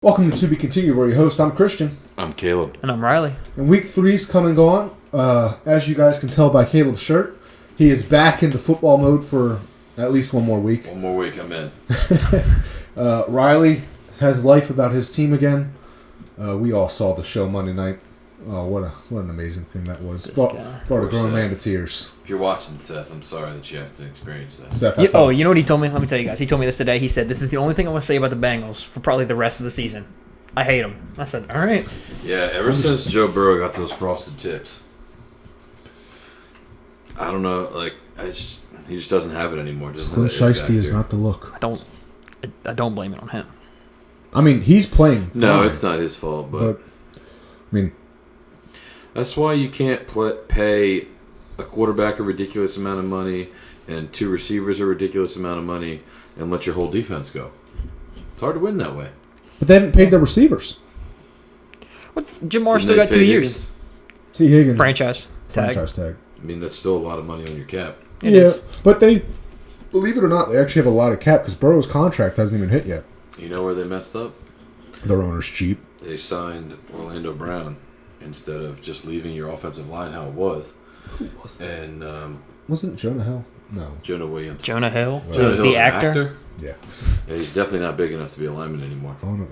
Welcome to be continued, where your host, I'm Christian. I'm Caleb. And I'm Riley. And week 3's come and gone. As you guys can tell by Caleb's shirt, he is back into football mode for at least one more week. One more week, I'm in. Riley has life about his team again. We all saw the show Monday night. Oh, what an amazing thing that was. Brought a grown man to tears. If you're watching, Seth, I'm sorry that you have to experience that. Seth, You know what he told me? Let me tell you guys. He told me this today. He said, "This is the only thing I want to say about the Bengals for probably the rest of the season. I hate them." I said, "All right." Yeah, ever since Joe Burrow got those frosted tips, I don't know, he just doesn't have it anymore. Slim Shiesty is not the look. I don't blame it on him. I mean, he's playing fine. No, it's not his fault, but I mean, that's why you can't pay a quarterback a ridiculous amount of money and two receivers a ridiculous amount of money and let your whole defense go. It's hard to win that way. but they haven't paid their receivers. What? Jamar Didn't still they got pay 2 Higgins? years. T. Higgins. Franchise Franchise tag. I mean, that's still a lot of money on your cap. It Yeah, is. but they, believe it or not, they actually have a lot of cap because Burrow's contract hasn't even hit yet. You know where they messed up? Their owner's cheap. They signed Orlando Brown instead of just leaving your offensive line how it was. Who was that? And Wasn't Jonah Hill? No. Jonah Williams. Jonah Hill, Jonah Hill's the an actor. Yeah. Yeah, he's definitely not big enough to be a lineman anymore. Oh, no.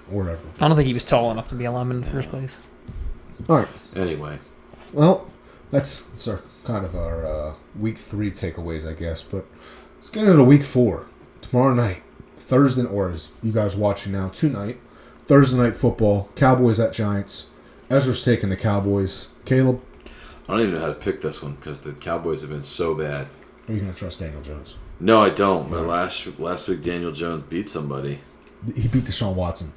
Wherever. I don't think he was tall enough to be a lineman in the first place. All right. Anyway, Well, that's our kind of our week 3 takeaways, I guess. But let's get into week 4. Tomorrow night, Thursday, or as you guys are watching now, tonight, Thursday night football. Cowboys at Giants. Ezra's taking the Cowboys. Caleb, I don't even know how to pick this one because the Cowboys have been so bad. are you going to trust Daniel Jones? No, I don't. But last week, Daniel Jones beat somebody. He beat Deshaun Watson.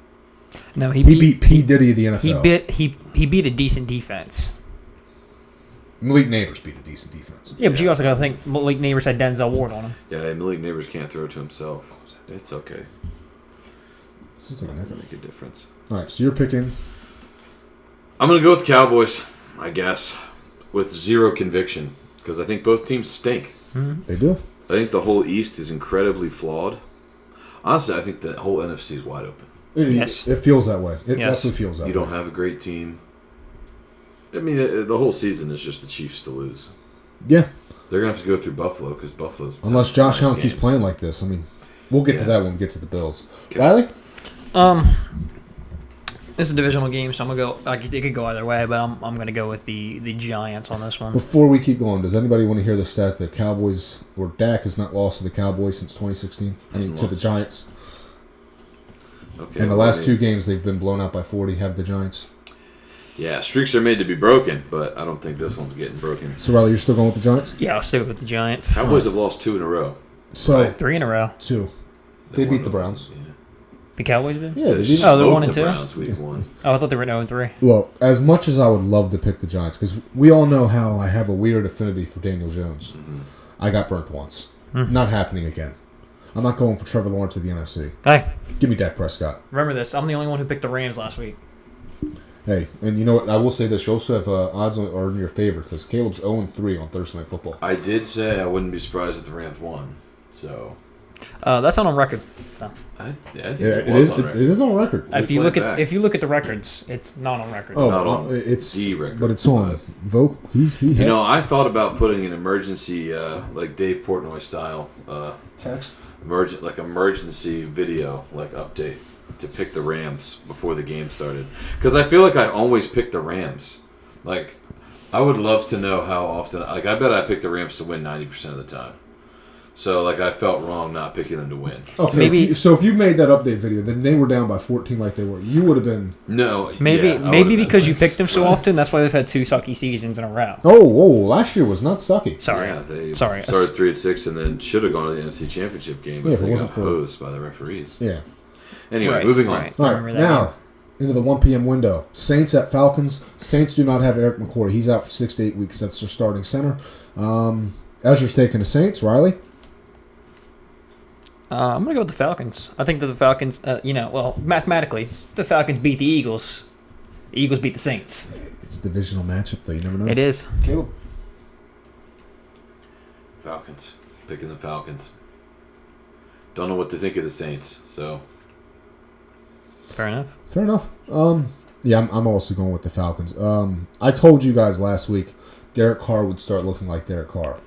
No, He beat P. Diddy of the NFL. He beat a decent defense. Malik Neighbors beat a decent defense. Yeah, but you also got to think Malik Neighbors had Denzel Ward on him. Yeah, and Malik Neighbors can't throw to himself. It's okay. Sounds like Not an gonna echo. make a difference. All right, so you're picking. I'm gonna go with the Cowboys, I guess, with zero conviction because I think both teams stink. They do. I think the whole East is incredibly flawed. Honestly, I think the whole NFC is wide open. Yes. It feels that way. It Yes. definitely feels that way. You don't have a great team. I mean, the whole season is just the Chiefs to lose. Yeah. They're going to have to go through Buffalo because Buffalo's... Unless Josh Allen keeps games. playing like this. I mean, we'll get to Yeah. that when we get to the Bills. Okay. Riley? This is a divisional game, so I'm gonna go. It could go either way, but I'm gonna go with the Giants on this one. Before we keep going, does anybody want to hear the stat that Cowboys or Dak has not lost to the Cowboys since 2016? I mean, Hasn't to the lost. Giants. Okay, And the well, last I mean, 2 games, they've been blown out by 40, have the Giants. Yeah, streaks are made to be broken, but I don't think this one's getting broken. So, Riley, you're still going with the Giants? Yeah, I'll stick with the Giants. Cowboys have lost 2 in a row. So, 3 in a row. 2. They won beat the Browns. Yeah. The Cowboys did. Yeah, they beat Oh, they're smoked 1 and the 2? Browns week 1. Oh, I thought they were 0-3. Look, as much as I would love to pick the Giants, because we all know how I have a weird affinity for Daniel Jones, I got burnt once. Not happening again. I'm not going for Trevor Lawrence of the NFC. Hey, Give me Dak Prescott. remember this. I'm the only one who picked the Rams last week. Hey, and you know what? I will say this. You also have odds are in your favor because Caleb's 0-3 on Thursday Night Football. I did say I wouldn't be surprised if the Rams won. So, That's not on record. So, I think Yeah, it is. It is on record. if you play look it at back. if you look at the records, it's not on record. Oh, not on it's the record, but it's on vote. He You know, I thought about putting an emergency, like Dave Portnoy style, text. emergency video, update to pick the Rams before the game started. Because I feel like I always pick the Rams. I would love to know how often. I bet I pick the Rams to win 90% of the time. So, I felt wrong not picking them to win. Okay, Maybe- if you made that update video, then they were down by 14 like they were. You would have been. No, Maybe yeah, I maybe would've been because you like- picked them so often, that's why they've had 2 sucky seasons in a row. Oh, last year was not sucky. Sorry, Yeah, they sorry. started 3-6 and then should have gone to the NFC Championship game, but Yeah, if it they wasn't got for- hosed by the referees. Yeah. Anyway, Right, moving on. right. All I right, remember that now into the 1 p.m. window. Saints at Falcons. Saints do not have Eric McCoy. He's out for 6 to 8 weeks. That's their starting center. Ezra's taking the Saints. Riley. I'm gonna go with the Falcons. I think that the Falcons, mathematically, the Falcons beat the Eagles. The Eagles beat the Saints. It's a divisional matchup, though. You never know. It is. Caleb. Falcons. Picking the Falcons. Don't know what to think of the Saints, so Fair enough. Fair enough. Yeah, I'm also going with the Falcons. I told you guys last week Derek Carr would start looking like Derek Carr.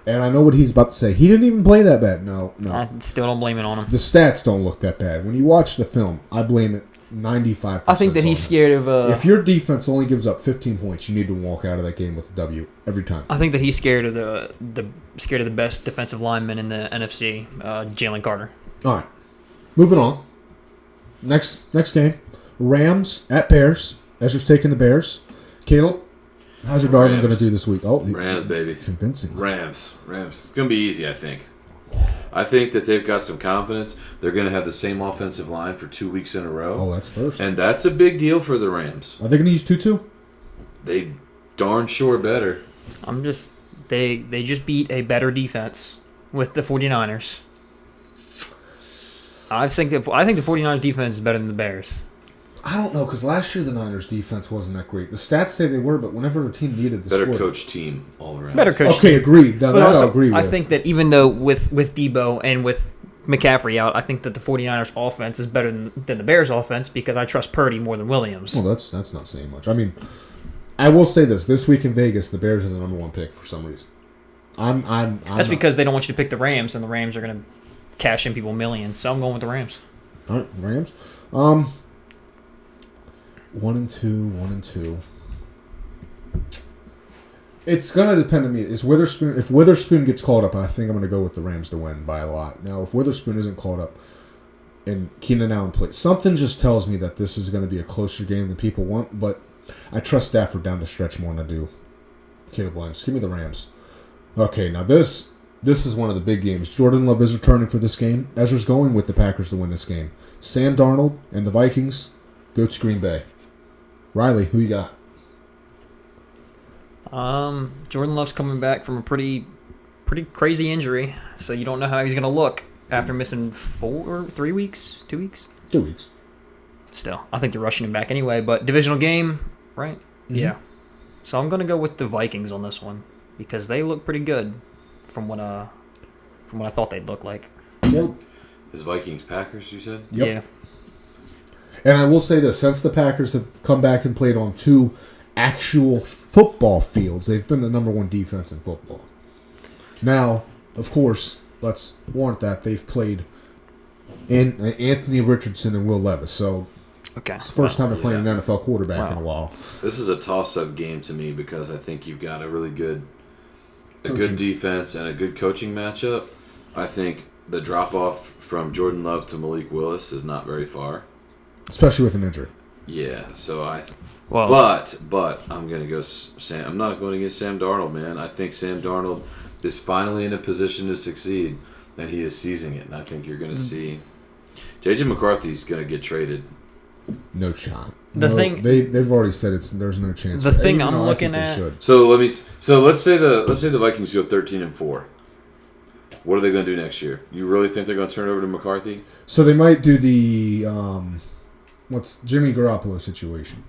And I know what he's about to say. He didn't even play that bad. No. I still don't blame it on him. The stats don't look that bad. When you watch the film, I blame it 95%. I think that he's scared of. If your defense only gives up 15 points, you need to walk out of that game with a W every time. I think that he's scared of the best defensive lineman in the NFC, Jalen Carter. All right. Moving on. Next game. Rams at Bears. Ezra's taking the Bears. Caleb, how's your darling going to do this week? Oh, Rams, baby. Convincing. Rams. It's going to be easy, I think. I think that they've got some confidence. They're going to have the same offensive line for 2 weeks in a row. Oh, that's first. And that's a big deal for the Rams. Are they going to use Tutu? They darn sure better. They just beat a better defense with the 49ers. I think the 49ers defense is better than the Bears. I don't know, because last year the Niners' defense wasn't that great. The stats say they were, but whenever a team needed the better score. coached team all around. Better coach. Okay, agreed. Now, But that also, I'll agree with. I think that even though with Debo and with McCaffrey out, I think that the 49ers offense is better than the Bears offense because I trust Purdy more than Williams. Well, that's not saying much. I mean, I will say this week in Vegas, the Bears are the number one pick for some reason. That's because they don't want you to pick the Rams, and the Rams are going to cash in people millions. So I'm going with the Rams. All right, Rams. 1-2. It's gonna depend on me. If Witherspoon gets called up, I think I'm gonna go with the Rams to win by a lot. Now, if Witherspoon isn't called up and Keenan Allen plays, something just tells me that this is gonna be a closer game than people want. But I trust Stafford down the stretch more than I do Caleb Williams. Give me the Rams. Okay, now this is one of the big games. Jordan Love is returning for this game. Ezra's going with the Packers to win this game. Sam Darnold and the Vikings go to Green Bay. Riley, who you got? Jordan Love's coming back from a pretty crazy injury, so you don't know how he's going to look after missing 3 weeks, 2 weeks? 2 weeks. Still, I think they're rushing him back anyway, but divisional game, right? Mm-hmm. Yeah. So I'm going to go with the Vikings on this one because they look pretty good from what I thought they'd look like. Yep. Is Vikings Packers, you said? Yep. Yeah. And I will say this, since the Packers have come back and played on 2 actual football fields, they've been the number 1 defense in football. Now, of course, let's warrant that they've played in Anthony Richardson and Will Levis. So Okay. it's the first time they're playing an NFL quarterback in a while. This is a toss-up game to me because I think you've got a really good Coaching. good defense and a good coaching matchup. I think the drop-off from Jordan Love to Malik Willis is not very far. Especially with an injury. Yeah, so Well, but I'm gonna go Sam. I'm not going to get Sam Darnold, man. I think Sam Darnold is finally in a position to succeed, and he is seizing it. And I think you're going to see J.J. McCarthy's going to get traded. No shot. They've already said there's no chance. The thing I'm looking at. So let's say the Vikings go 13-4. What are they going to do next year? You really think they're going to turn it over to McCarthy? So they might do the what's Jimmy Garoppolo situation.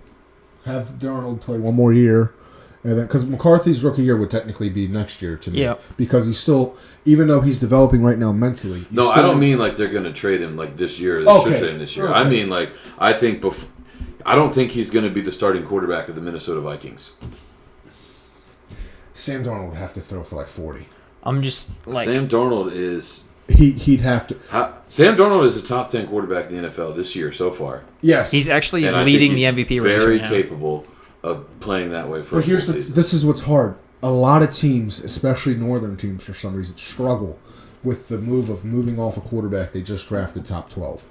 Have Darnold play one more year, and then because McCarthy's rookie year would technically be next year to me. Yeah. Because he's still, even though he's developing right now mentally. No, I don't mean like they're going to trade him like this year. They should trade him this year. Okay. I mean like I don't think he's going to be the starting quarterback of the Minnesota Vikings. Sam Darnold would have to throw for like 40. I'm just like Sam Darnold is. He'd have to. Sam Darnold is a top 10 quarterback in the NFL this year so far. Yes, he's actually And I leading think the he's MVP race very right now. capable of playing that way for But a full season. this is what's hard. A lot of teams, especially northern teams for some reason, struggle with the move of moving off a quarterback they just drafted top 12.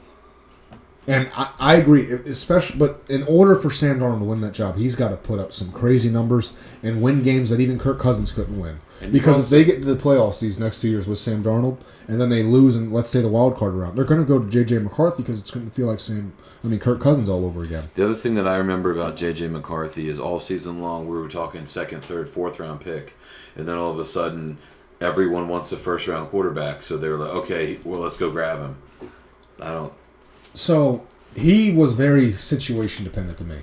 And I agree, especially. But in order for Sam Darnold to win that job, he's got to put up some crazy numbers and win games that even Kirk Cousins couldn't win. And Because if also- they get to the playoffs these next 2 years with Sam Darnold, and then they lose in, let's say, the wild card round, they're going to go to J.J. McCarthy because it's going to feel like Kirk Cousins all over again. The other thing that I remember about J.J. McCarthy is all season long we were talking second, third, fourth round pick, and then all of a sudden everyone wants a first round quarterback, so they were like, okay, well let's go grab him. So he was very situation dependent to me.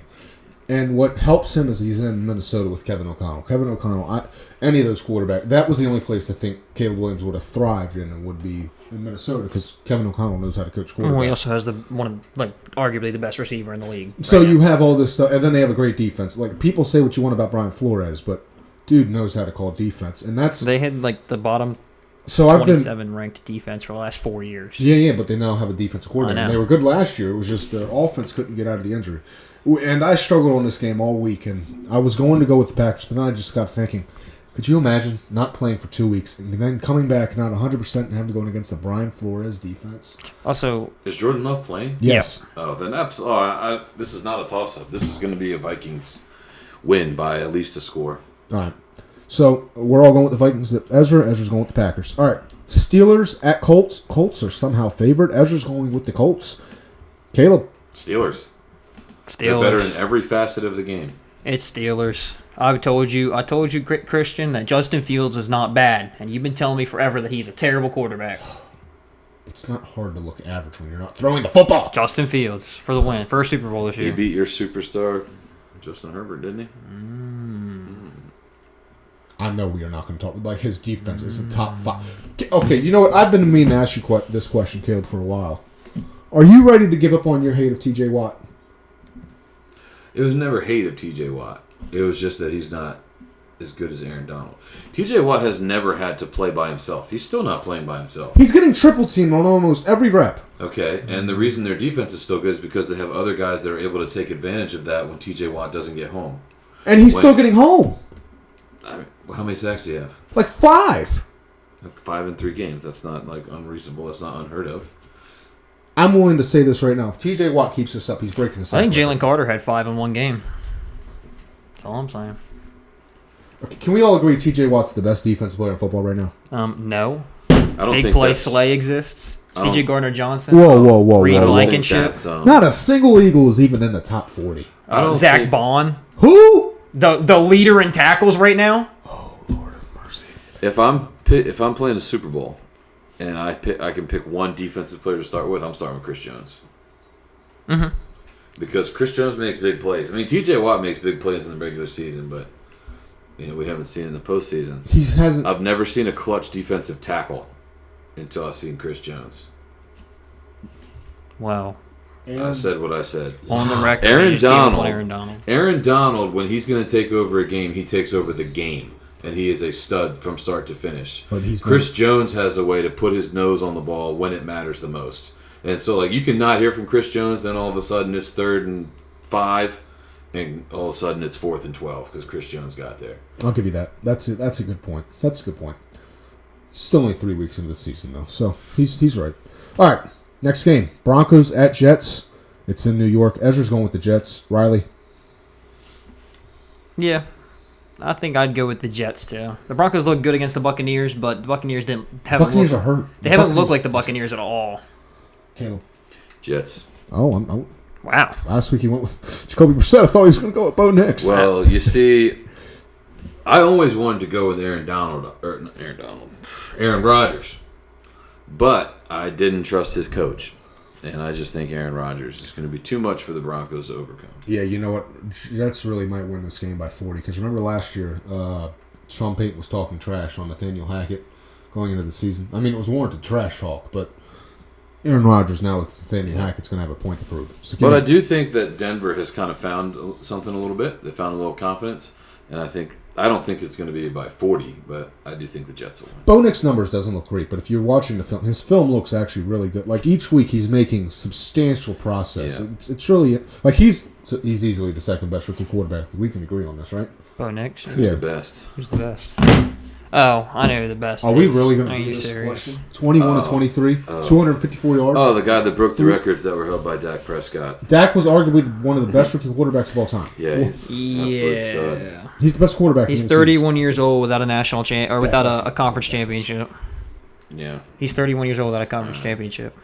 And what helps him is he's in Minnesota with Kevin O'Connell. Kevin O'Connell, any of those quarterbacks, that was the only place I think Caleb Williams would have thrived in and would be in Minnesota because Kevin O'Connell knows how to coach quarterbacks. Well, he also has arguably the best receiver in the league. So you have all this stuff, and then they have a great defense. Like, people say what you want about Brian Flores, but dude knows how to call defense, and that's They had the bottom so I've been 27 ranked defense for the last 4 years. yeah, but they now have a defensive coordinator. I know. And they were good last year. It was just their offense couldn't get out of the injury. And I struggled on this game all week, and I was going to go with the Packers, but then I just got thinking, could you imagine not playing for 2 weeks and then coming back not 100% and having to go against the Brian Flores defense? Also, Is Jordan Love playing? Yes. Oh, then this is not a toss-up. This is going to be a Vikings win by at least a score. All right. So we're all going with the Vikings. Ezra's going with the Packers. All right. Steelers at Colts. Colts are somehow favored. Ezra's going with the Colts. Caleb. Steelers. They're better in Steelers. every facet of the game. It's Steelers. I told you, Christian, that Justin Fields is not bad, and you've been telling me forever that he's a terrible quarterback. It's not hard to look average when you're not throwing the football. Justin Fields for the win, first Super Bowl this He year. beat your superstar, Justin Herbert, didn't he? I know we are not going to talk. Like, his defense is a top 5. Okay, you know what? I've been meaning to ask you this question, Caleb, for a while. Are you ready to give up on your hate of T.J. Watt? It was never hate of T.J. Watt. It was just that he's not as good as Aaron Donald. T.J. Watt has never had to play by himself. He's still not playing by himself. He's getting triple teamed on almost every rep. Okay, and the reason their defense is still good is because they have other guys that are able to take advantage of that when T.J. Watt doesn't get home. And he's still getting home. I mean, how many sacks do you have? Like 5. 5 in 3 games. That's not unreasonable. That's not unheard of. I'm willing to say this right now. If T.J. Watt keeps this up, he's breaking the I think sack Jalen record. Carter had 5 in one game. That's all I'm saying. Okay, can we all agree T.J. Watt's the best defensive player in football right now? No. I don't Big think play that's, Slay exists. I don't- C.J. Gardner-Johnson. Whoa. Reed I don't think Blankenship. that's, Not a single Eagle is even in the top 40. I don't Zach think- Bond. Who? The leader in tackles right now. Oh, Lord of mercy. If I'm playing a Super Bowl and I can pick one defensive player to start with, I'm starting with Chris Jones. Mm-hmm. Because Chris Jones makes big plays. I mean, T.J. Watt makes big plays in the regular season, but we haven't seen it in the postseason. He hasn't. I've never seen a clutch defensive tackle until I've seen Chris Jones. Wow. I said what I said. On the record, Aaron you just gave up on Donald. Aaron Donald. Aaron Donald, when he's going to take over a game, he takes over the game. And he is a stud from start to finish. But he's Chris Jones has a way to put his nose on the ball when it matters the most. And so, you can not hear from Chris Jones, then all of a sudden it's 3rd and 5, and all of a sudden it's 4th and 12 because Chris Jones got there. I'll give you that. That's it. That's a good point. Still only 3 weeks into the season, though. So he's right. All right. Next game. Broncos at Jets. It's in New York. Ezra's going with the Jets. Riley. Yeah. I think I'd go with the Jets, too. The Broncos look good against the Buccaneers, but the Buccaneers Buccaneers are hurt. They haven't looked like the Buccaneers at all. Caleb. Jets. Oh, I'm Wow. last week he went with Jacoby Brissett. I thought he was going to go with Bo Nix. Well, you see, I always wanted to go with Aaron Rodgers. But I didn't trust his coach. And I just think Aaron Rodgers is going to be too much for the Broncos to overcome. Yeah, you know what? Jets really might win this game by 40. Because remember last year, Sean Payton was talking trash on Nathaniel Hackett going into the season. I mean, it was warranted trash talk, but Aaron Rodgers now with Nathaniel Hackett's going to have a point to prove. So But I do think that Denver has kind of found something a little bit. They found a little confidence. And I don't think it's going to be by 40, but I do think the Jets will win. Bo Nix numbers doesn't look great, but if you're watching the film, his film looks actually really good. Like each week, he's making substantial process. Yeah. It's really like he's easily the second best rookie quarterback. We can agree on this, right? Bo Nix. Who's Yeah. the best? Who's the best? Oh, I know who the best Are we is. really going Are to do you this serious? question? 21 to 23, 254 yards. Oh, the guy that broke the records that were held by Dak Prescott. Dak was arguably one of the best rookie quarterbacks of all time. Yeah, he's absolute stud. Yeah. He's the best quarterback. He's in the league. 31 years old without a national or without a conference championship. Yeah. He's 31 years old without a conference championship.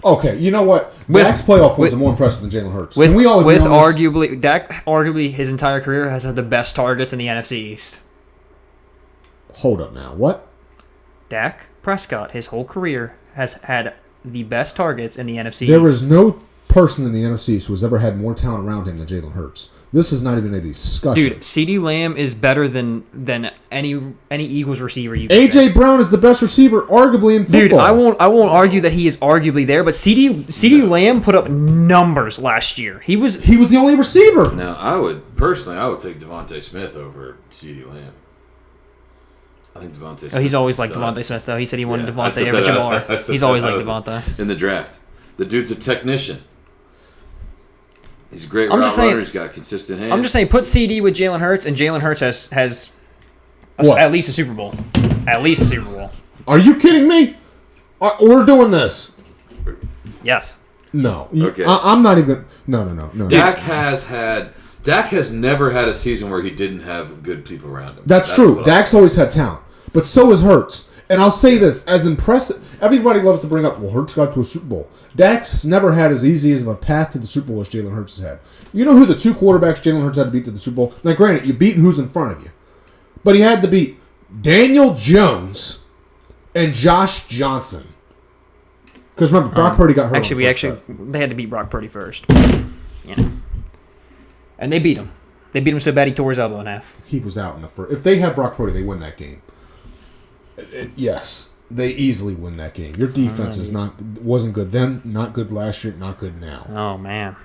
Okay, you know what? With- Dak's playoff wins with- are more impressive than Jalen Hurts. With Can we all agree on this? Dak arguably his entire career has had the best targets in the NFC East. Hold up now. What? Dak Prescott, his whole career has had the best targets in the NFC There East. is no person in the NFC who has ever had more talent around him than Jalen Hurts. This is not even a discussion. Dude, CeeDee Lamb is better than any Eagles receiver you can AJ say. Brown is the best receiver, arguably in football. Dude, I won't argue that he is arguably there, but CeeDee Lamb put up numbers last year. He was the only receiver. Now, I would take Devontae Smith over CeeDee Lamb. I think Devontae Smith. Oh, he's always liked stud. Devontae Smith, though. He said he wanted I Devontae said over that- Jamar. I said He's that always out liked Devontae. in the draft. The dude's a technician. He's a great I'm route just saying- runner. He's got consistent hands. I'm just saying, put CD with Jalen Hurts, and Jalen Hurts has What? at least a Super Bowl. At least a Super Bowl. Are you kidding me? We're doing this. Yes. No. Okay. I'm not even. No. Dak has never had a season where he didn't have good people around him. That's true. what Dak's always had talent, but so has Hurts. And I'll say this: as impressive, everybody loves to bring up. Well, Hurts got to a Super Bowl. Dak's never had as easy as of a path to the Super Bowl as Jalen Hurts has had. You know who the two quarterbacks Jalen Hurts had to beat to the Super Bowl? Now, granted, you beat who's in front of you, but he had to beat Daniel Jones and Josh Johnson. Because remember, Brock Purdy got hurt. Actually, they had to beat Brock Purdy first. Yeah. And they beat him. They beat him so bad he tore his elbow in half. He was out in the first. If they had Brock Purdy, they win that game. Yes, they easily win that game. Your defense wasn't good then, not good last year, not good now. Oh man,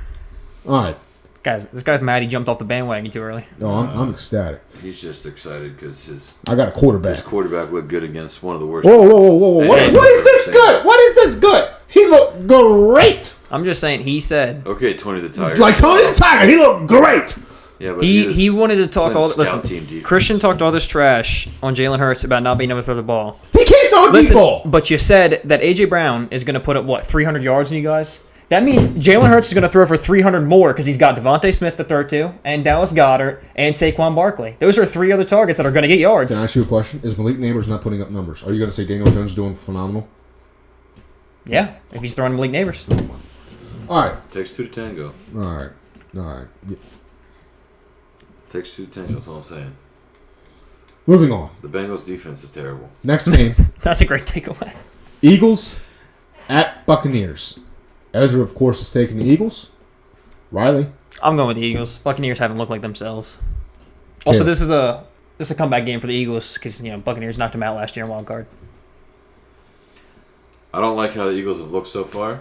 All right. this guy's mad. He jumped off the bandwagon too early. No, I'm ecstatic. He's just excited because I got a quarterback. his quarterback looked good against one of the worst. Whoa. What Hey, is this good? What is this good? He looked great. I'm just saying. He said Okay, Tony the Tiger. Like Tony the Tiger, he looked great. Yeah, but he wanted to talk playing all. scout Listen, team defense. Christian talked all this trash on Jalen Hurts about not being able to throw the ball. He can't throw a deep Listen, ball. but you said that AJ Brown is going to put up what 300 yards on you guys. That means Jalen Hurts is going to throw for 300 more because he's got Devontae Smith to throw to, and Dallas Goedert, and Saquon Barkley. Those are three other targets that are going to get yards. Can I ask you a question? Is Malik Neighbors not putting up numbers? Are you going to say Daniel Jones is doing phenomenal? Yeah, if he's throwing Malik Neighbors. All right. Takes two to tango. All right. Yeah. Takes two to tango. That's all I'm saying. Moving on. The Bengals defense is terrible. Next game. That's a great takeaway. Eagles at Buccaneers. Ezra, of course, is taking the Eagles. Riley. I'm going with the Eagles. Buccaneers haven't looked like themselves. Also, Okay. this is a comeback game for the Eagles because Buccaneers knocked them out last year in wild card. I don't like how the Eagles have looked so far.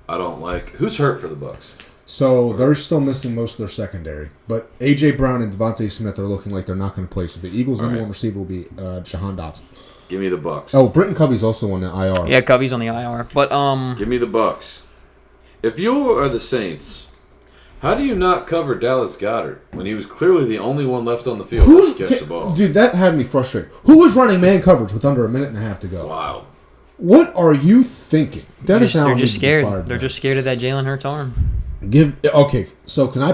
I don't like who's hurt for the Bucks. So they're still missing most of their secondary. But A.J. Brown and Devontae Smith are looking like they're not going to play. So the Eagles' number one receiver will be Jahan Dotson. Give me the Bucks. Oh, Britton Covey's also on the IR. Yeah, Covey's on the IR, but Give me the Bucks. If you are the Saints, how do you not cover Dallas Goedert when he was clearly the only one left on the field to catch the ball? Dude, that had me frustrated. Who was running man coverage with under a minute and a half to go? Wild. What are you thinking? Dennis they're Allen just needs to be scared. fired They're now. just scared of that Jalen Hurts arm. Okay. So can I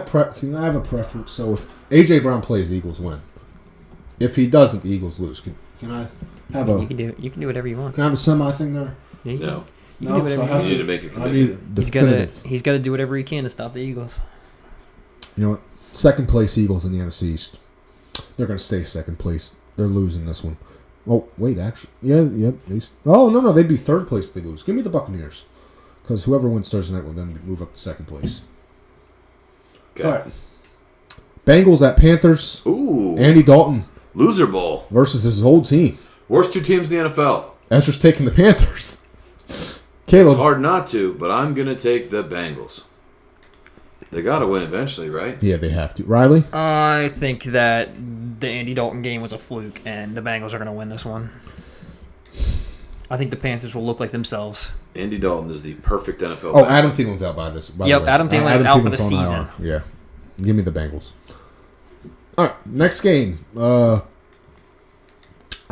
have a preference? So if A.J. Brown plays, the Eagles win. If he doesn't, the Eagles lose. Can I have You can do whatever you want. Can I have a semi thing there? Yeah, you No. can do whatever so I you have You want. need to make a I commitment. need He's definitive. got to do whatever he can to stop the Eagles. You know what? Second place Eagles in the NFC East. They're going to stay second place. They're losing this one. Oh, wait, actually. Yeah. No. They'd be third place if they lose. Give me the Buccaneers. Because whoever wins Thursday night will then move up to second place. Okay. All right. Bengals at Panthers. Ooh. Andy Dalton Loser Bowl. versus his old team. Worst two teams in the NFL. Ezra's taking the Panthers. It's Caleb. hard not to, but I'm going to take the Bengals. They got to win eventually, right? Yeah, they have to. Riley? I think that the Andy Dalton game was a fluke, and the Bengals are going to win this one. I think the Panthers will look like themselves. Andy Dalton is the perfect NFL Oh, back. Adam Thielen's out by this. By Yep, the way. Adam Thielen is out for the Thielen's on season. IR. Yeah. Give me the Bengals. All right, next game.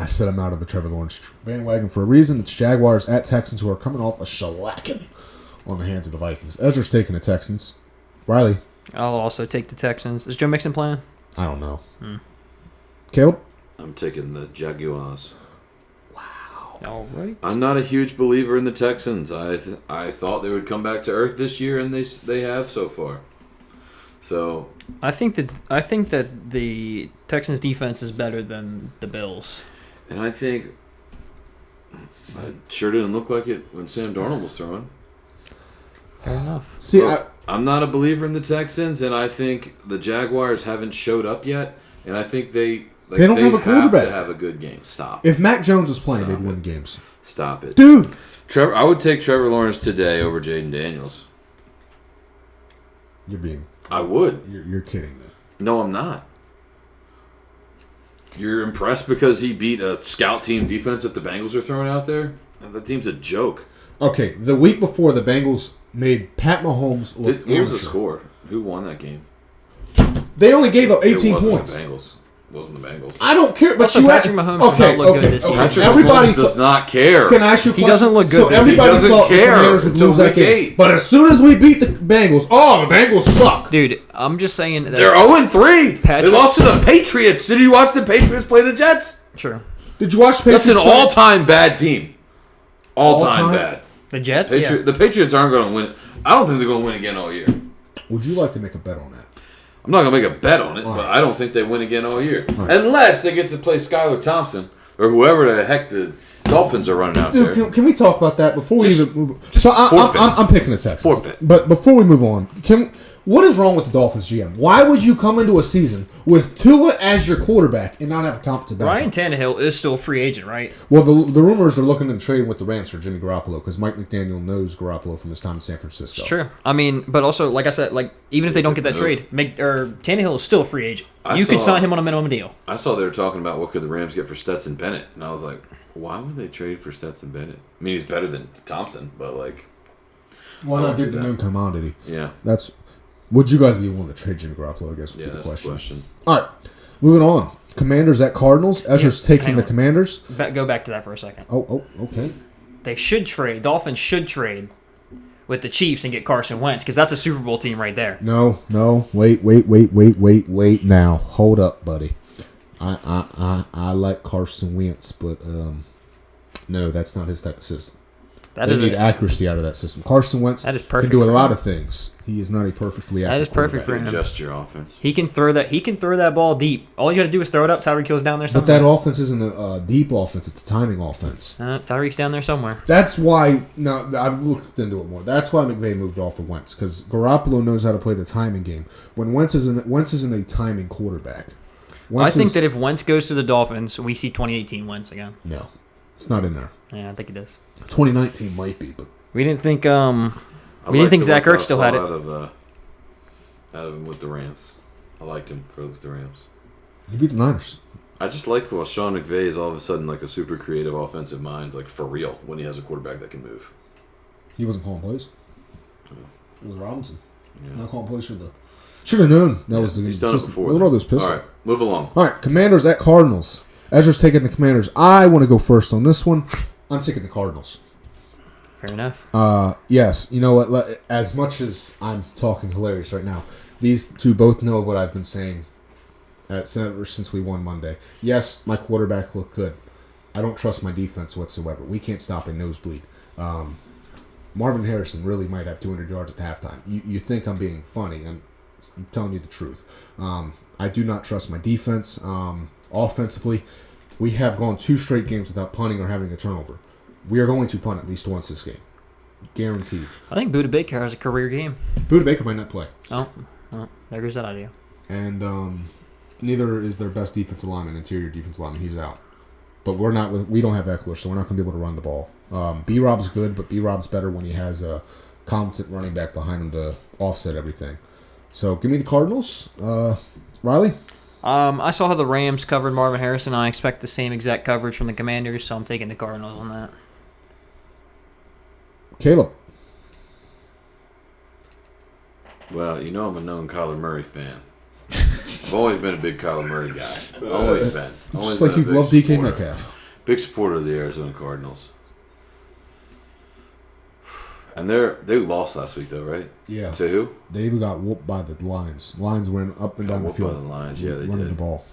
I said I'm out of the Trevor Lawrence bandwagon for a reason. It's Jaguars at Texans, who are coming off a shellacking on the hands of the Vikings. Ezra's taking the Texans. Riley? I'll also take the Texans. Is Joe Mixon playing? I don't know. Caleb? I'm taking the Jaguars. All right. I'm not a huge believer in the Texans. I thought they would come back to earth this year, and they have so far. So I think that the Texans defense is better than the Bills. And I think it sure didn't look like it when Sam Darnold was throwing. Fair enough. See, Look, I'm not a believer in the Texans, and I think the Jaguars haven't showed up yet, and I think they don't have a quarterback. to have a good game. Stop. if Mac Jones was playing, Stop they'd win it. games. Stop it. Dude, I would take Trevor Lawrence today over Jaden Daniels. I would. You're kidding me. No, I'm not. You're impressed because he beat a scout team defense that the Bengals are throwing out there? That team's a joke. Okay, the week before, the Bengals made Pat Mahomes look What was the amateur. score? Who won that game? They only gave up 18 It wasn't points. The Bengals. It wasn't the Bengals. I don't care, but Also, you Patrick Mahomes does not look good this year. Patrick Everybody Mahomes does not care. Can I ask you a He question? doesn't look good So this year. everybody He doesn't thought the care Commanders would until lose that week game. 8. But as soon as we beat the Bengals, the Bengals suck. Dude, I'm just saying that. They're 0-3. They Patrick- lost to the Patriots. Did you watch the Patriots play the Jets? True. Did you watch the Patriots? That's an play? all-time bad team. All-time All-time? bad. The Jets? The Patriots aren't going to win. I don't think they're going to win again all year. Would you like to make a bet on that? I'm not going to make a bet on it, All but right. I don't think they win again all year. right. Unless they get to play Skylar Thompson or whoever the heck the Dolphins are running out Dude, there. can we talk about that before we Just- even move? just So forfeit. I'm picking the Texans. Forfeit. But before we move on, what is wrong with the Dolphins GM? Why would you come into a season with Tua as your quarterback and not have a competent backup? Ryan Tannehill is still a free agent, right? Well, the rumors are looking to trade with the Rams for Jimmy Garoppolo because Mike McDaniel knows Garoppolo from his time in San Francisco. It's true. I mean, but also, like I said, even if they don't get that Move. trade, Tannehill is still a free agent. I You could saw- sign him on a minimum deal. I saw they were talking about what could the Rams get for Stetson Bennett, and I was like, why would they trade for Stetson Bennett? I mean, he's better than Thompson, but Why not do get the that. known commodity? yeah, Would you guys be willing to trade Jimmy Garoppolo? I guess would yeah, be the that's question. the question. All right, moving on. Commanders at Cardinals. Ezra's taking hang the on. Commanders. Go back to that for a second. Oh, okay. They should trade. Dolphins should trade with the Chiefs and get Carson Wentz because that's a Super Bowl team right there. No. Wait. Now, hold up, buddy. I like Carson Wentz, but no, that's not his type of system. That They is need a, accuracy out of that system. Carson Wentz That is can perfect do a for lot him. of things. He is not a perfectly That accurate is perfect for quarterback. him. Adjust your offense. he can throw that. He can throw that ball deep. All you got to do is throw it up. Tyreek Hill's down there But somewhere. that offense isn't a deep offense. It's a timing offense. Tyreek's down there somewhere. That's why. No, I've looked into it more. That's why McVay moved off of Wentz because Garoppolo knows how to play the timing game. When Wentz isn't a timing quarterback. I think that if Wentz goes to the Dolphins, we see 2018 Wentz again. no, it's not in there. Yeah, I think it is. 2019 might be, but We didn't think. I We didn't liked think the Zach ones Ertz I still saw had it. Out of him with the Rams. I liked him for the Rams. he beat the Niners. I just like how Sean McVay is all of a sudden like a super creative offensive mind, like for real, when he has a quarterback that can move. He wasn't calling plays. It was Robinson. Yeah. Not calling plays for the. Should have known that was the He's done it system. before. Look at all those pistols. All right, move along. All right, Commanders at Cardinals. Ezra's taking the Commanders. I want to go first on this one. I'm taking the Cardinals. Fair enough. Yes, you know what? As much as I'm talking hilarious right now, these two both know what I've been saying at Senators since we won Monday. Yes, my quarterback looked good. I don't trust my defense whatsoever. We can't stop a nosebleed. Marvin Harrison really might have 200 yards at halftime. You think I'm being funny, and I'm telling you the truth. I do not trust my defense. Offensively, we have gone 2 straight games without punting or having a turnover. We are going to punt at least once this game. Guaranteed. I think Buda Baker has a career game. Buda Baker might not play. Oh, well, there goes that idea. And neither is their best defensive lineman, interior defensive lineman. He's out. But we don't have Eckler, so we're not going to be able to run the ball. B-Rob's good, but B-Rob's better when he has a competent running back behind him to offset everything. So give me the Cardinals. Riley? I saw how the Rams covered Marvin Harrison. I expect the same exact coverage from the Commanders, so I'm taking the Cardinals on that. Caleb? Well, you know I'm a known Kyler Murray fan. I've always been a big Kyler Murray guy. Always been. Always Just like been a you've big loved DK supporter. Metcalf. Big supporter of the Arizona Cardinals. And they lost last week though, right? Yeah. To who? They got whooped by the Lions. Lions ran up and Got down the whooped field. by the Lions. Yeah, they running did. the ball.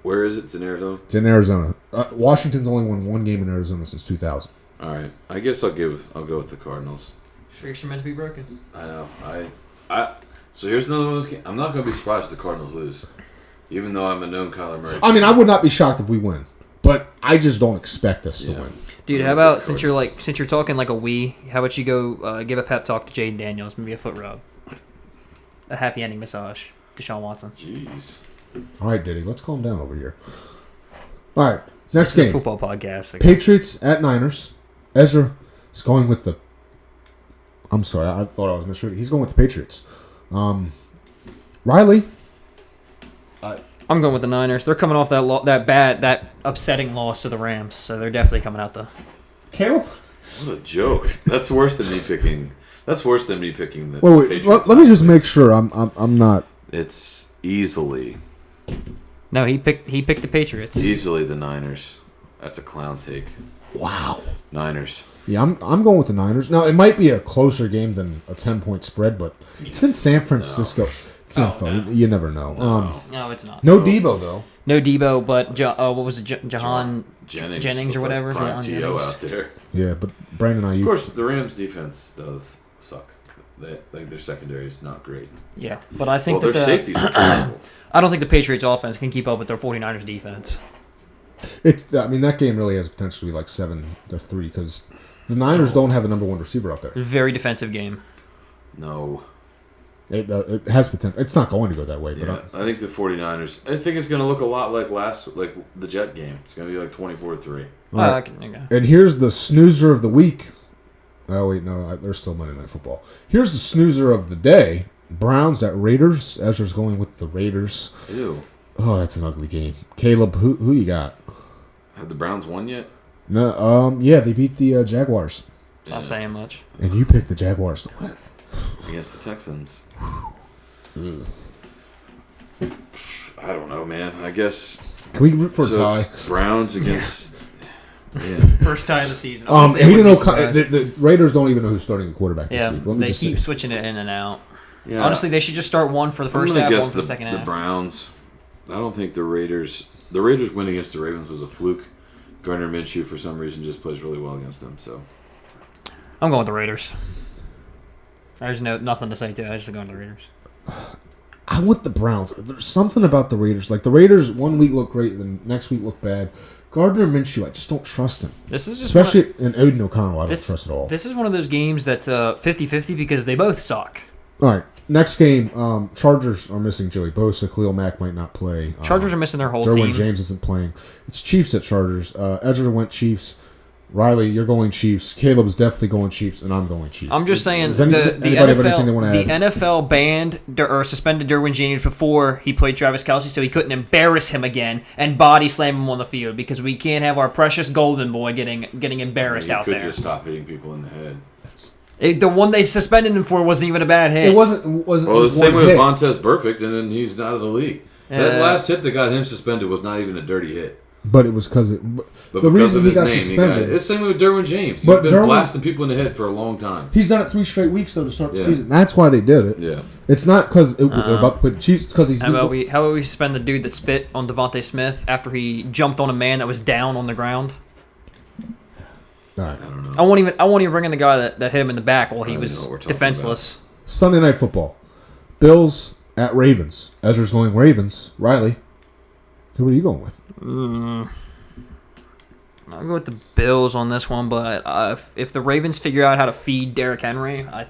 Where is it? It's in Arizona. It's in Arizona. Washington's only won 1 game in Arizona since 2000. All right. I guess I'll go with the Cardinals. Streaks are meant to be broken. I know. So here's another one of those games. I'm not going to be surprised if the Cardinals lose, even though I'm a known Kyler Murray. I mean, I would not be shocked if we win. But I just don't expect us to Yeah. win. Dude, how about since you're talking like a we, how about you go give a pep talk to Jaden Daniels, maybe a foot rub, a happy ending massage, Deshaun Watson. Jeez. All right, Diddy, let's calm down over here. All right, next It's a game. football podcast. Patriots at Niners. Ezra is going with the. I'm sorry, I thought I was misreading. He's going with the Patriots. Riley. I'm going with the Niners. They're coming off that upsetting loss to the Rams, so they're definitely coming out the. Caleb. What a joke. That's worse than me picking. That's worse than me picking the Wait. Patriots. Let me just make sure I'm not. It's easily No, he picked the Patriots. the Niners. That's a clown take. Wow. Niners. Yeah, I'm going with the Niners. Now it might be a closer game than a 10-point spread, but it's in San Francisco. It's NFL. no. You never know. No, it's not. No Debo though. No Debo, but what was it? Jahan Jennings or looked whatever. Like prime Jahan TO Jennings. out there. Yeah, but Brandon Of Ayuk. course, the Rams' defense does suck. Their secondary is not great. Yeah, but I think Well, that their safeties are terrible. I don't think the Patriots offense can keep up with their 49ers defense. That game really has potential to be like 7-3 because the Niners don't have a number one receiver out there. Very defensive game. No. It has potential. It's not going to go that way, Yeah, but I think the 49ers. I think it's going to look a lot like the Jet game. It's going to be like 24-3. Alright. Okay. and here's the snoozer of the week. Oh wait, no, there's still Monday Night Football. Here's the snoozer of the day. Browns at Raiders. Ezra's going with the Raiders. Ew. Oh, that's an ugly game. Caleb, who you got? Have the Browns won yet? No, yeah, they beat the Jaguars, It's not saying much. and you picked the Jaguars to win. Against the Texans. I don't know, man. I guess. Can we root for a So tie? it's Browns against. Yeah. First tie of the season. Honestly, I Aiden wouldn't be O'Connor. surprised. The Raiders don't even know who's starting the quarterback this Yeah, week. Let me they just keep say. switching it in and out. Yeah. Honestly, they should just start one for the I'm first gonna half, guess one for the second the half. Browns. I don't think the Raiders. The Raiders win against the Ravens was a fluke. Gardner Minshew, for some reason, just plays really well against them. So I'm going with the Raiders. There's nothing to say to it. I just going with the Raiders. I want the Browns. There's something about the Raiders. Like the Raiders, one week look great, and the next week look bad. Gardner Minshew, I just don't trust him. This is just Especially in Odin O'Connell, I don't trust at all. This is one of those games that's 50-50 because they both suck. All right, next game. Chargers are missing Joey Bosa. Khalil Mack might not play. Chargers are missing their whole Derwin team. James isn't playing. It's Chiefs at Chargers. Ezra went Chiefs. Riley, you're going Chiefs. Caleb's definitely going Chiefs, and I'm going Chiefs. I'm just saying Does anybody have anything they want to the add? NFL banned or suspended Derwin James before he played Travis Kelce, so he couldn't embarrass him again and body slam him on the field because we can't have our precious golden boy getting embarrassed you out could there. just stop hitting people in the head. The one they suspended him for wasn't even a bad hit. It wasn't Well, the just same one way with hit. Vontez Perfect, and then he's out of the league. That last hit that got him suspended was not even a dirty hit. But it was because But the because reason of he his got name, suspended. It's the same with Derwin James. He's But been Derwin- blasting people in the head for a long time. He's done it 3 straight weeks though to start the Yeah. season. That's why they did it. Yeah. It's not because they're about to play the Chiefs. It's because he's. How about we suspend the dude that spit on Devontae Smith after he jumped on a man that was down on the ground? All right. I don't know. I won't even bring in the guy that hit him in the back while he I don't was know what we're talking defenseless. Sunday Night Football. Bills at Ravens. Ezra's going Ravens. Riley, who are you going with? I'll go with the Bills on this one, but if the Ravens figure out how to feed Derrick Henry, I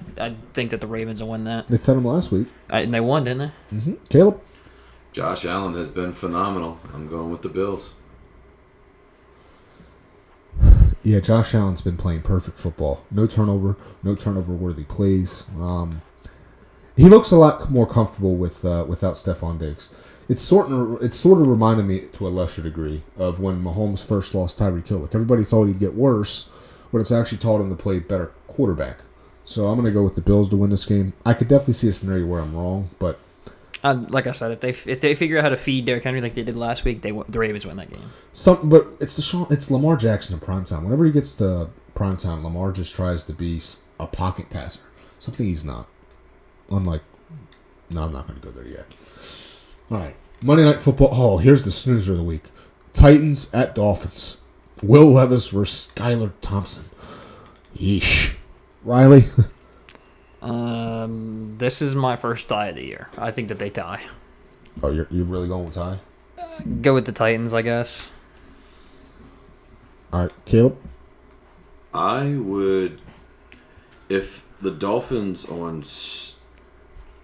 think that the Ravens will win that. They fed him last week. And they won, didn't they? Caleb. Josh Allen has been phenomenal. I'm going with the Bills. Yeah, Josh Allen's been playing perfect football. No turnover worthy plays. He looks a lot more comfortable without Stephon Diggs. It sort of reminded me to a lesser degree of when Mahomes first lost Tyreek Hill. Like everybody thought he'd get worse, but it's actually taught him to play better quarterback. So I'm going to go with the Bills to win this game. I could definitely see a scenario where I'm wrong, but Like I said, if they figure out how to feed Derrick Henry like they did last week, the Ravens win that game. but it's Lamar Jackson in primetime. Whenever he gets to primetime, Lamar just tries to be a pocket passer, something he's not. Unlike, no, I'm not going to go there yet. All right, Monday Night Football. Oh, here's the snoozer of the week: Titans at Dolphins. Will Levis versus Skylar Thompson. Yeesh. Riley. This is my first tie of the year. I think that they tie. Oh, you're really going with tie? Go with the Titans, I guess. All right, Caleb. I would, if the Dolphins on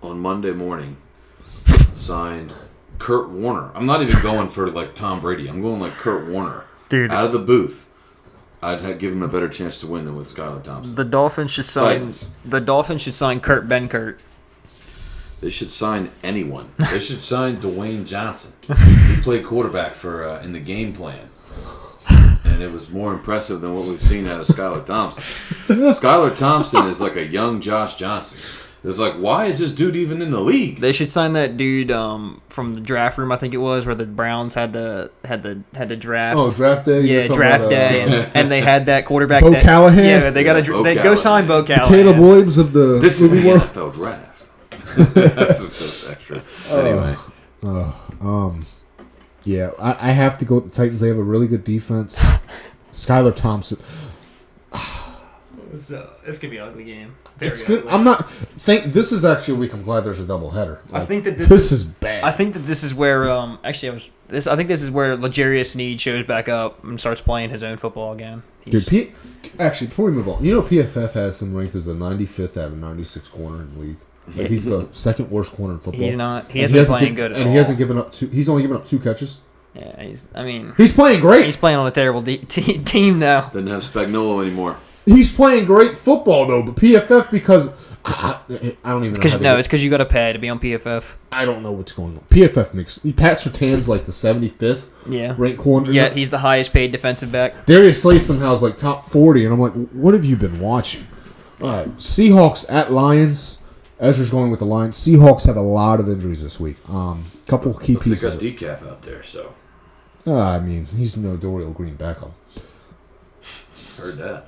Monday morning signed Kurt Warner. I'm not even going for like Tom Brady. I'm going like Kurt Warner. Dude. Out of the booth, I'd give him a better chance to win than with Skylar Thompson. The Dolphins should sign. Titans. The Dolphins should sign Kurt Benkert. They should sign anyone. They should sign Dwayne Johnson. He played quarterback for in the game plan. And it was more impressive than what we've seen out of Skylar Thompson. Skylar Thompson is like a young Josh Johnson. It's like, why is this dude even in the league? They should sign that dude from the draft room, I think it was, where the Browns had the draft. Oh, draft day. Yeah, draft day, and they had that quarterback. Bo Callahan? Yeah, they got Bo they go Callahan. sign Bo Callahan. Caleb Williams of the This is the movie world. NFL draft. That's what's extra. Anyway, Yeah, I have to go with the Titans. They have a really good defense. Skylar Thompson. It's gonna be an ugly game. It's good. I'm not. This is actually a week. I'm glad there's a doubleheader. I think that this is bad. I think that this is where I think this is where L'Jarius Sneed shows back up and starts playing his own football again. Dude, actually, before we move on, PFF has him ranked as the 95th out of 96 corner in the league. Like he's the second worst corner in football. He's not. He hasn't been playing good at all. And he hasn't given up two. He's only given up 2 catches. Yeah, he's playing great. He's playing on a terrible team now. doesn't have Spagnuolo anymore. He's playing great football though, but PFF because I don't even know. It's because you got to pay to be on PFF. I don't know what's going on. PFF makes Pat Surtain's like the 75th ranked corner. Yeah, he's the highest paid defensive back. Darius Slay somehow is like top 40, and I'm like, what have you been watching? All right, Seahawks at Lions. Ezra's going with the Lions. Seahawks have a lot of injuries this week. Couple key But they pieces. got decaf out there, so I mean, he's no Dorial Green Beckham. heard that.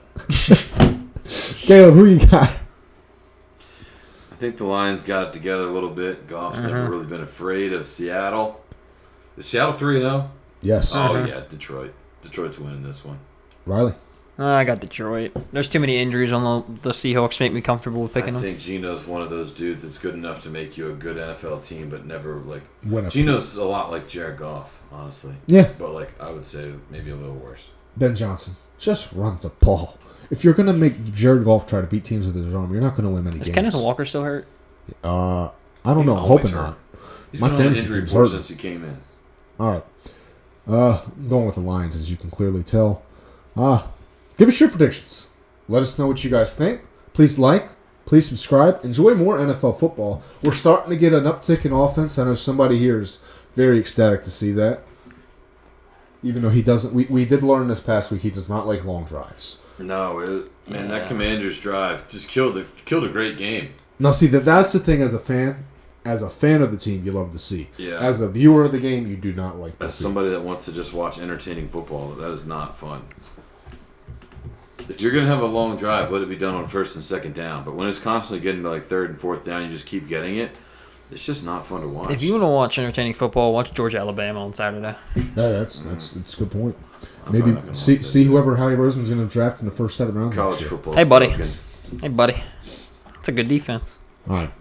Caleb, who you got? I think the Lions got it together a little bit. Goff's never really been afraid of Seattle. Is Seattle 3-0? Yes. Oh, yeah, Detroit. Detroit's winning this one. Riley. I got Detroit. There's too many injuries on the Seahawks to make me comfortable with picking I them. think Geno's one of those dudes that's good enough to make you a good NFL team, but never, like... Win a- Geno's a lot like Jared Goff, honestly. Yeah. But, like, I would say maybe a little worse. Ben Johnson. Just run the ball. If you're going to make Jared Goff try to beat teams with his arm, you're not going to win many games. Is Kenneth Walker still hurt? I don't know. I'm always hoping hurt. not. He's My been on an fantasy injury team's report hurting. since he came in. All right. I'm going with the Lions, as you can clearly tell. Give us your predictions. Let us know what you guys think. Please like. Please subscribe. Enjoy more NFL football. We're starting to get an uptick in offense. I know somebody here is very ecstatic to see that. Even though he doesn't. We did learn this past week he does not like long drives. No, that Commanders drive just killed a great game. Now, see, that's the thing as a fan. As a fan of the team, you love to see. Yeah. As a viewer of the game, you do not like to As see. somebody that wants to just watch entertaining football, that is not fun. If you're going to have a long drive, let it be done on first and second down. But when it's constantly getting to like third and fourth down, you just keep getting it. It's just not fun to watch. If you want to watch entertaining football, watch Georgia Alabama on Saturday. Yeah, that's a good point. I'm Maybe probably not gonna see watch that. see whoever Howie Roseman's going to draft in the first 7 rounds. College next year. football. Hey, buddy. Hey, buddy. It's a good defense. All right.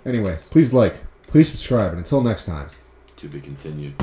Anyway, please like, please subscribe, and until next time. To be continued.